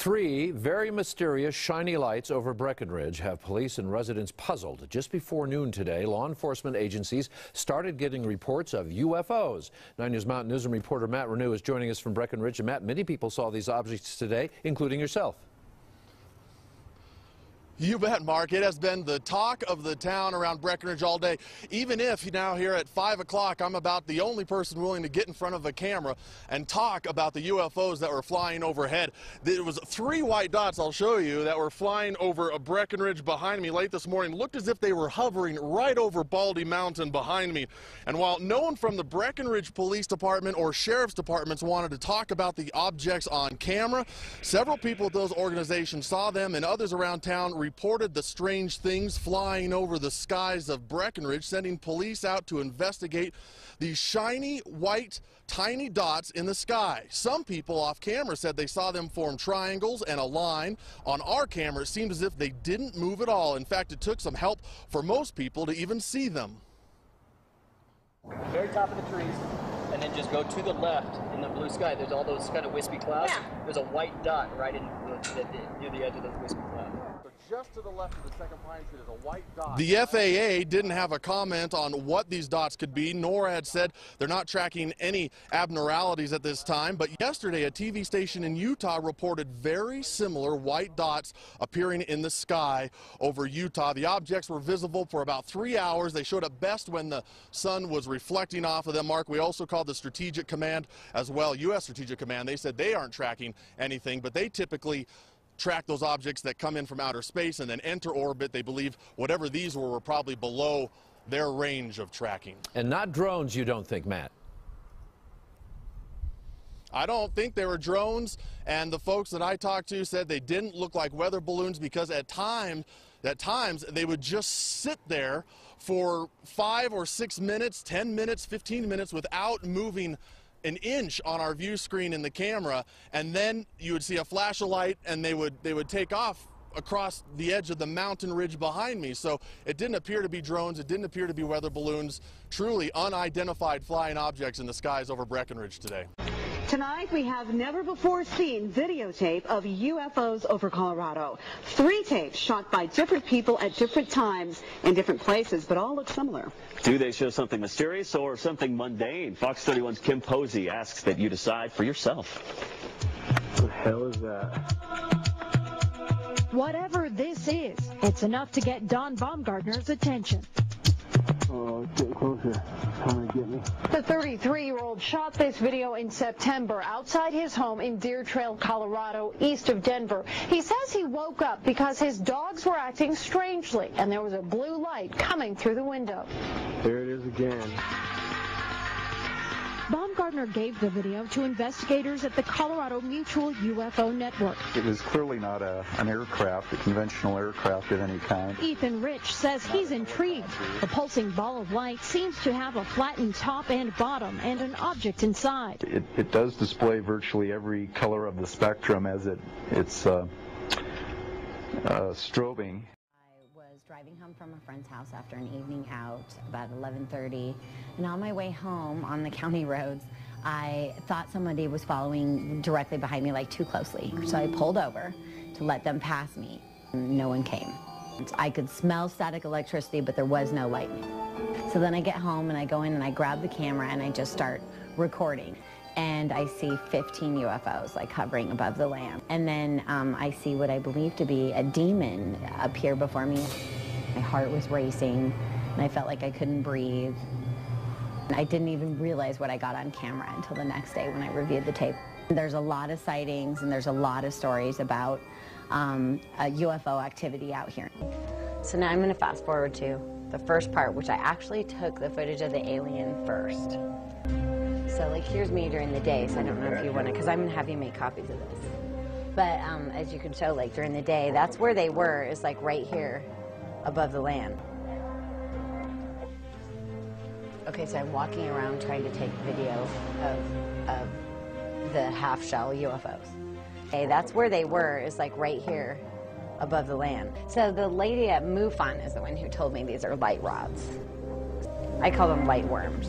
Three very mysterious shiny lights over Breckenridge have police and residents puzzled. Just before noon today, law enforcement agencies started getting reports of UFOs. 9 News Mountain Newsroom reporter Matt Renew is joining us from Breckenridge. And Matt, many people saw these objects today, including yourself. You bet, Mark. It has been the talk of the town around Breckenridge all day. Even if now here at 5 o'clock, I'm about the only person willing to get in front of a camera and talk about the UFOs that were flying overhead. There was 3 white dots, I'll show you, that were flying over a Breckenridge behind me late this morning. Looked as if they were hovering right over Baldy Mountain behind me. And while no one from the Breckenridge Police Department or Sheriff's Departments wanted to talk about the objects on camera, several people at those organizations saw them, and others around town reported the strange things flying over the skies of Breckenridge, sending police out to investigate these shiny, white, tiny dots in the sky. Some people off camera said they saw them form triangles and a line. On our camera, it seemed as if they didn't move at all. In fact, it took some help for most people to even see them. Very top of the trees, and then just go to the left in the blue sky. There's all those kind of wispy clouds. Yeah. There's a white dot right in near the edge of those wispy clouds. Just to the left of the second pine tree is a white dot. The FAA didn't have a comment on what these dots could be, nor had said they're not tracking any abnormalities at this time. But yesterday, a TV station in Utah reported very similar white dots appearing in the sky over Utah. The objects were visible for about 3 hours. They showed up best when the sun was reflecting off of them. Mark, we also called the Strategic Command as well, U.S. Strategic Command. They said they aren't tracking anything, but they typically track those objects that come in from outer space and then enter orbit. They believe whatever these were probably below their range of tracking. And not drones, you don't think, Matt? I don't think they were drones, and the folks that I talked to said they didn't look like weather balloons because at times they would just sit there for 5 or 6 minutes, 10 minutes, 15 minutes without moving an inch on our view screen in the camera, and then you would see a flash of light and they would take off across the edge of the mountain ridge behind me. So it didn't appear to be drones, it didn't appear to be weather balloons, truly unidentified flying objects in the skies over Breckenridge today. Tonight we have never before seen videotape of UFOs over Colorado. 3 tapes shot by different people at different times in different places, but all look similar. Do they show something mysterious or something mundane? Fox 31's Kim Posey asks that you decide for yourself. What the hell is that? Whatever this is, it's enough to get Don Baumgartner's attention. Oh, get closer. Come and get me. The 33-year-old shot this video in September outside his home in Deer Trail, Colorado, east of Denver. He says he woke up because his dogs were acting strangely, and there was a blue light coming through the window. There it is again. Baumgartner gave the video to investigators at the Colorado Mutual UFO Network. It was clearly not an aircraft, a conventional aircraft of any kind. Ethan Rich says he's intrigued. The pulsing ball of light seems to have a flattened top and bottom and an object inside. It does display virtually every color of the spectrum as it's strobing. Driving home from a friend's house after an evening out about 11:30, and on my way home on the county roads, I thought somebody was following directly behind me, like too closely. So I pulled over to let them pass me. No one came. I could smell static electricity, but there was no lightning. So then I get home and I go in and I grab the camera and I just start recording. And I see 15 UFOs like hovering above the land. And then I see what I believe to be a demon appear before me. My heart was racing, and I felt like I couldn't breathe. And I didn't even realize what I got on camera until the next day when I reviewed the tape. There's a lot of sightings, and there's a lot of stories about UFO activity out here. So now I'm going to fast forward to the first part, which I actually took the footage of the alien first. So like here's me during the day, so I don't know if you want to, because I'm going to have you make copies of this. But as you can show, like during the day, that's where they were, is like right here above the land. Okay, so I'm walking around trying to take video of the half-shell UFOs. Okay, that's where they were, is like right here above the land. So the lady at MUFON is the one who told me these are light rods. I call them light worms.